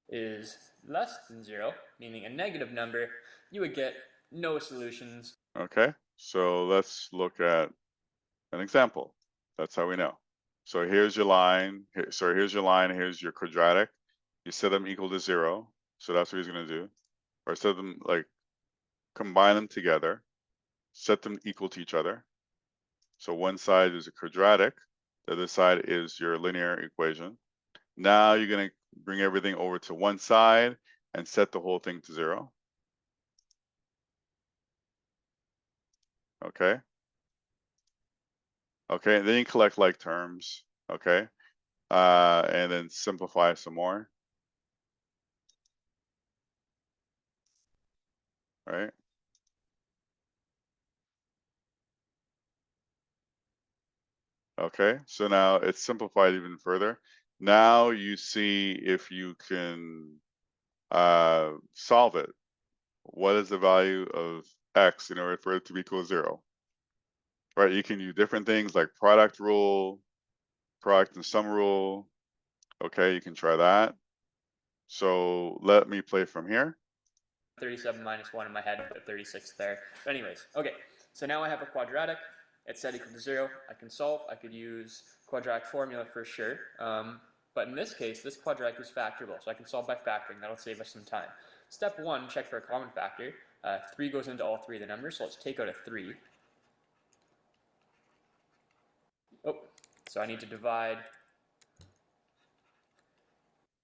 Is less than 0, meaning a negative number, you would get no solutions. Okay, so let's look at an example. That's how we know. So here's your line. Here's your line. Here's your quadratic. You set them equal to 0. So that's what he's going to do. Or set them like combine them together, set them equal to each other. So one side is a quadratic. The other side is your linear equation. Now you're going to bring everything over to one side and set the whole thing to 0. Okay. Okay, and then you collect like terms. Okay. And then simplify some more. Right. Okay, so now it's simplified even further. Now you see if you can solve it. What is the value of x in order for it to be equal to 0? Right, you can use different things like product rule, product and sum rule, Okay, you can try that. So let me play from here. 37 minus 1 in my head, but 36 there. But anyways, okay, so now I have a quadratic. It's set equal to 0. I can solve. I could use quadratic formula for sure. But in this case, this quadratic is factorable, so I can solve by factoring. That'll save us some time. Step 1, check for a common factor. 3 goes into all three of the numbers, so let's take out a 3. Oh, so I need to divide.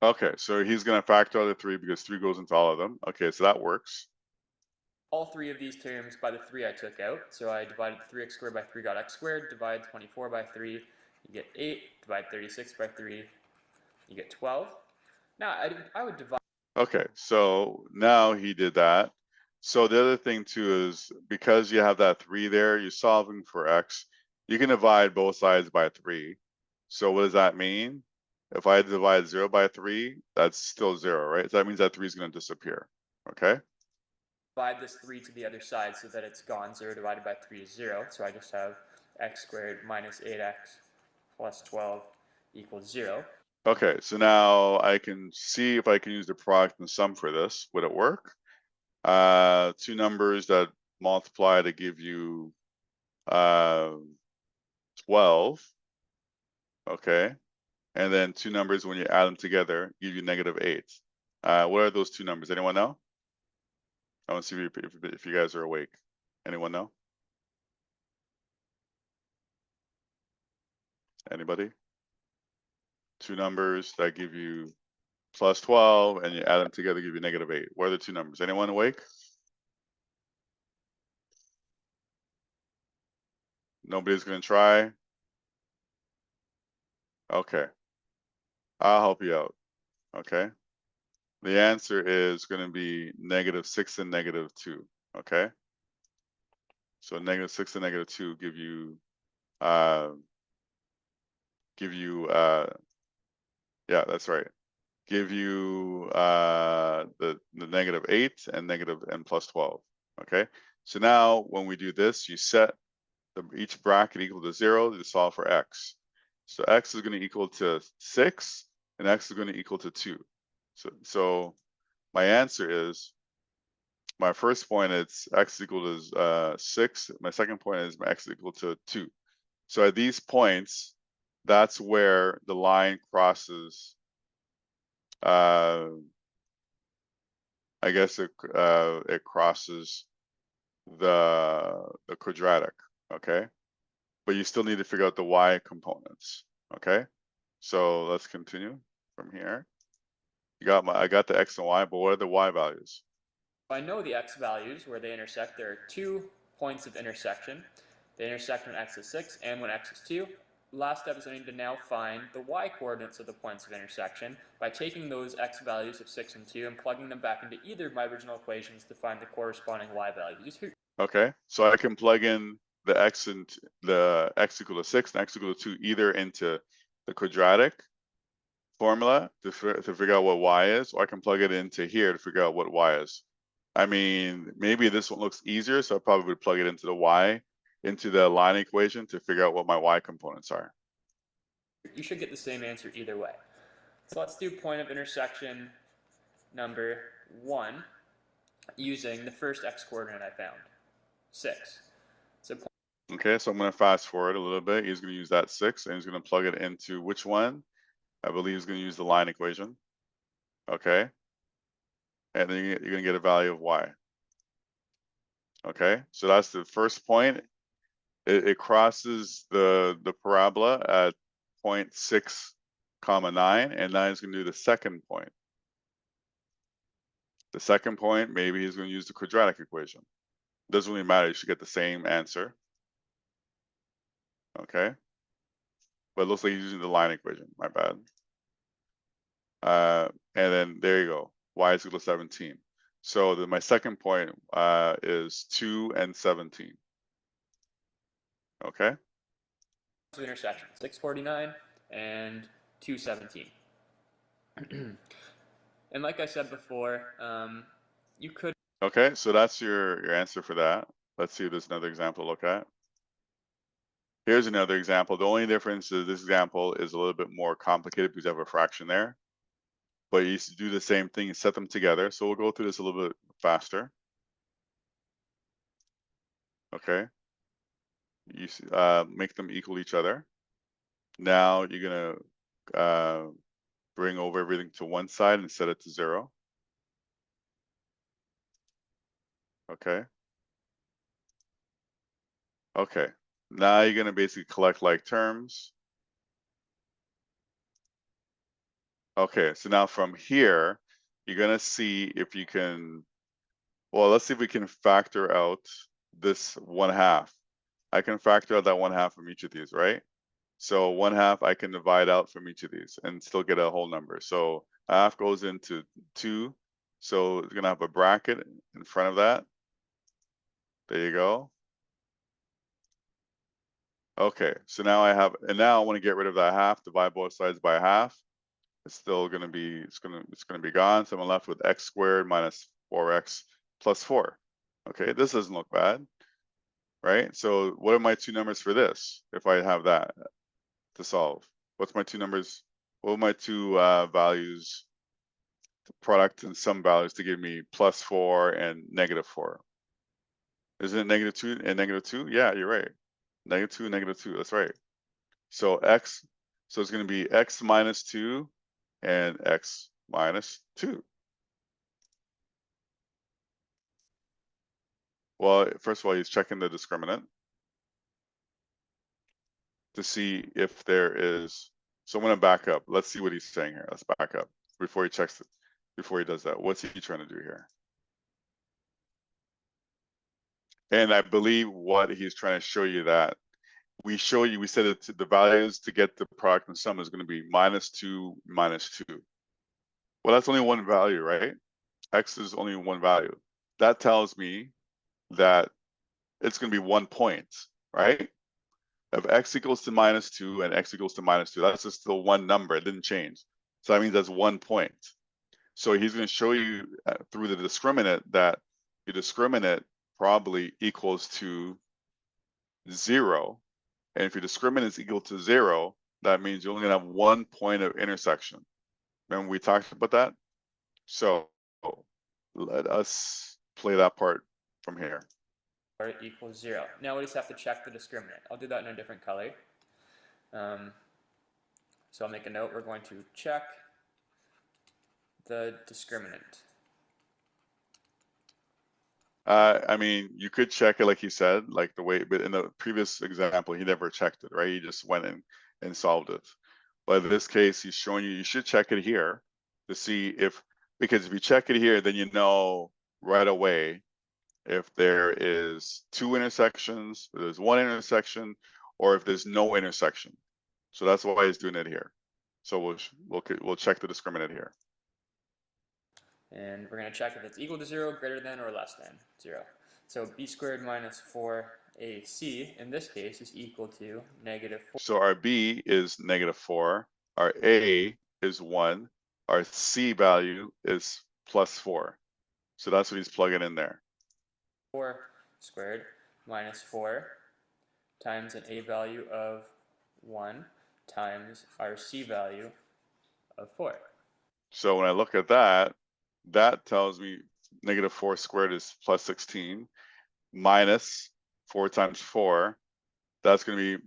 Okay, so he's gonna factor out the 3 because 3 goes into all of them. Okay, so that works. All three of these terms by the 3 I took out. So I divided 3x squared by 3 got x squared, divide 24 by 3, you get 8, divide 36 by 3, you get 12. Now I would divide. Okay, so now he did that. So the other thing too is because you have that 3 there, you're solving for x, you can divide both sides by 3. So what does that mean? If I divide 0 by 3, that's still 0, right? So that means that 3 is going to disappear. Okay. Divide this 3 to the other side so that it's gone. 0 divided by 3 is 0. So I just have x squared minus 8x plus 12 equals 0. Okay, so now I can see if I can use the product and sum for this. Would it work? Two numbers that multiply to give you 12. Okay. And then two numbers when you add them together give you -8. What are those two numbers? Anyone know? I want to see if you guys are awake. Anyone know? Anybody? Two numbers that give you plus 12 and you add them together give you -8. What are the two numbers? Anyone awake? Nobody's gonna try? Okay. I'll help you out. Okay. The answer is going to be -6 and -2. Okay. So -6 and -2 give you yeah, that's right. Give you the -8 and plus 12. Okay. So now when we do this, you set each bracket equal to 0 to solve for x. So x is going to equal to 6 and x is going to equal to 2. So my answer is, my first point is x equal to 6. My second point is my x equal to 2. So at these points, that's where the line crosses. I guess it crosses the quadratic. Okay, but you still need to figure out the y components. Okay, so let's continue from here. I got the x and y, but what are the y values? I know the x values where they intersect. There are 2 points of intersection. They intersect when x is 6 and when x is 2. Last step is I need to now find the y coordinates of the points of intersection by taking those x values of 6 and 2 and plugging them back into either of my original equations to find the corresponding y values. Okay, so I can plug in the x equal to 6 and x equal to 2 either into the quadratic formula to figure out what y is, or I can plug it into here to figure out what y is. I mean, maybe this one looks easier, so I probably would plug it into the y, into the line equation to figure out what my y components are. You should get the same answer either way. So let's do point of intersection number 1 using the first x coordinate I found, 6. So okay, so I'm going to fast forward a little bit. He's going to use that 6 and he's going to plug it into which one? I believe he's going to use the line equation. Okay. And then you're going to get a value of y. Okay, so that's the first point. It crosses the parabola at 0.6, 9, and now he's going to do the second point. The second point, maybe he's going to use the quadratic equation. Doesn't really matter, you should get the same answer. Okay, but it looks like he's using the line equation, my bad. And then there you go, y is equal to 17. So my second point is 2 and 17. Okay. Intersection 649 and 217. And like I said before, you could. Okay, so that's your answer for that. Let's see if there's another example to look at. Here's another example. The only difference is this example is a little bit more complicated because you have a fraction there. But you used to do the same thing and set them together. So we'll go through this a little bit faster. Okay. You make them equal each other. Now you're gonna bring over everything to one side and set it to 0. Okay. Okay. Now you're gonna basically collect like terms. Okay, so now from here, you're gonna see if you can, well, let's see if we can factor out this 1/2. I can factor out that 1/2 from each of these, right? So 1/2 I can divide out from each of these and still get a whole number. So 1/2 goes into 2. So it's gonna have a bracket in front of that. There you go. Okay, so now I have, and now I want to get rid of that 1/2, divide both sides by 1/2. It's still gonna be, it's gonna be gone. So I'm left with x squared minus 4x plus 4. Okay, this doesn't look bad, right? So what are my two numbers for this? If I have that to solve, what's my two numbers? What are my two values, product and sum values to give me +4 and -4? Isn't it -2 and -2? Yeah, you're right. -2, -2. That's right. So x, so it's gonna be x minus 2 and x minus 2. Well, first of all, he's checking the discriminant to see if there is, so I'm gonna back up. Let's see what he's saying here. Let's back up before he checks it, before he does that. What's he trying to do here? And I believe what he's trying to show you that we said that the values to get the product and sum is gonna be -2, -2. Well, that's only one value, right? X is only one value. That tells me that it's going to be 1 point, right? If x equals to -2 and x equals to -2, that's just still one number. It didn't change. So that means that's 1 point. So he's going to show you through the discriminant that the discriminant probably equals to 0. And if your discriminant is equal to 0, that means you're only going to have 1 point of intersection. Remember we talked about that? So let us play that part from here. Or equals 0. Now we just have to check the discriminant. I'll do that in a different color. So I'll make a note. We're going to check the discriminant. I mean, you could check it like he said, like the way, but in the previous example, he never checked it, right? He just went in and solved it. But in this case, he's showing you should check it here to see if, because if you check it here, then you know right away if there is 2 intersections, if there's 1 intersection, or if there's no intersection. So that's why he's doing it here. So we'll check the discriminant here. And we're going to check if it's equal to 0, greater than, or less than 0. So b squared minus 4ac, in this case, is equal to -4. So our b is -4, our a is 1, our c value is +4. So that's what he's plugging in there. 4 squared minus 4 times an a value of 1 times our c value of 4. So when I look at that, that tells me -4 squared is +16, minus 4 times 4, that's going to be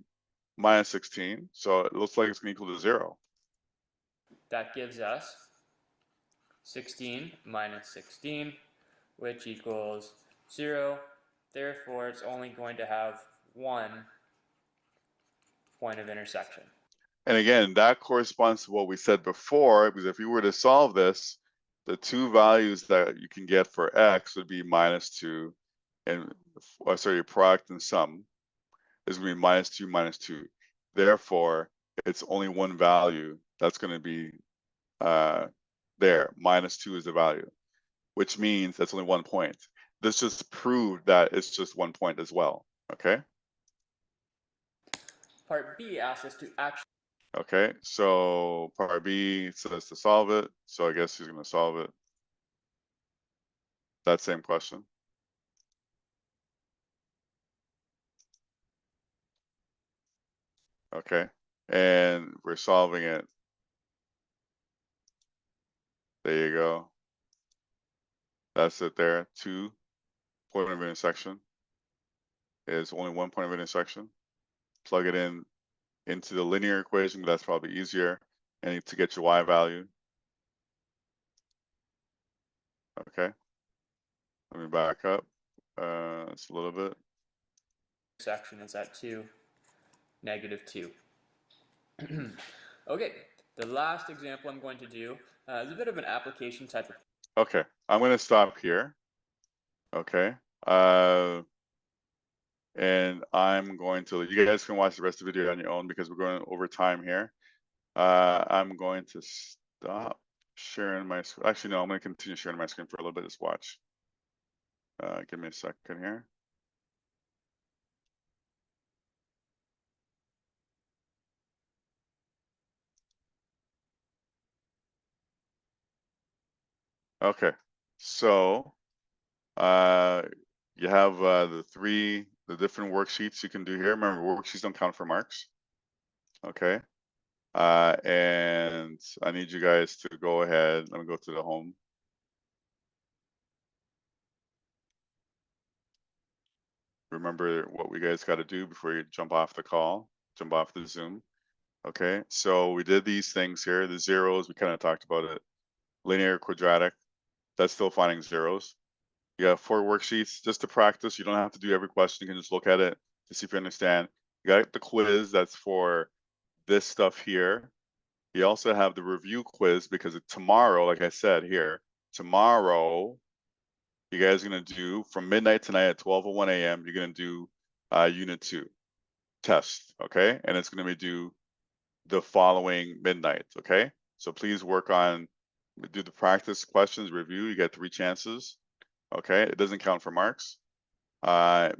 -16. So it looks like it's going to equal to 0. That gives us 16 minus 16, which equals 0. Therefore, it's only going to have 1 point of intersection. And again, that corresponds to what we said before, because if you were to solve this, the two values that you can get for x would be -2, and sorry, your product and sum is going to be -2, -2. Therefore, it's only one value that's going to be there. -2 is the value, which means that's only 1 point. This just proved that it's just 1 point as well. Okay. Part B asks us to actually. Okay, so part B says to solve it. So I guess he's going to solve it. That same question. Okay, and we're solving it. There you go. That's it there. 2 point of intersection is only 1 point of intersection. Plug it in into the linear equation. That's probably easier. And to get your y value. Okay. Let me back up. It's a little bit. Section is at 2, -2. Okay, the last example I'm going to do is a bit of an application type of. Okay, I'm gonna stop here. Okay. And I'm going to, you guys can watch the rest of the video on your own because we're going over time here. I'm going to stop sharing my screen. Actually, no, I'm going to continue sharing my screen for a little bit. Just watch. Give me a second here. Okay, so you have the different worksheets you can do here. Remember, worksheets don't count for marks. Okay. And I need you guys to go ahead. Let me go to the home. Remember what we guys got to do before you jump off the call, jump off the Zoom. Okay, so we did these things here. The zeros, we kind of talked about it. Linear, quadratic, that's still finding zeros. You have 4 worksheets just to practice. You don't have to do every question. You can just look at it to see if you understand. You got the quiz that's for this stuff here. You also have the review quiz because tomorrow, like I said here, tomorrow, you guys are gonna do from midnight tonight at 12:01 a.m. You're gonna do unit 2 test, okay? And it's gonna be due the following midnight, okay? So please work on, do the practice questions, review. You get 3 chances, okay? It doesn't count for marks.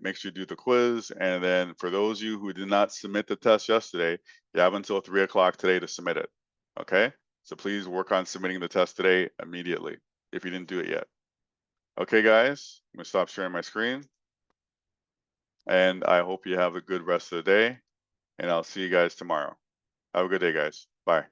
Make sure you do the quiz, and then for those of you who did not submit the test yesterday, you have until 3 o'clock today to submit it, okay? So please work on submitting the test today immediately if you didn't do it yet. Okay, guys, I'm gonna stop sharing my screen, and I hope you have a good rest of the day, and I'll see you guys tomorrow. Have a good day, guys. Bye.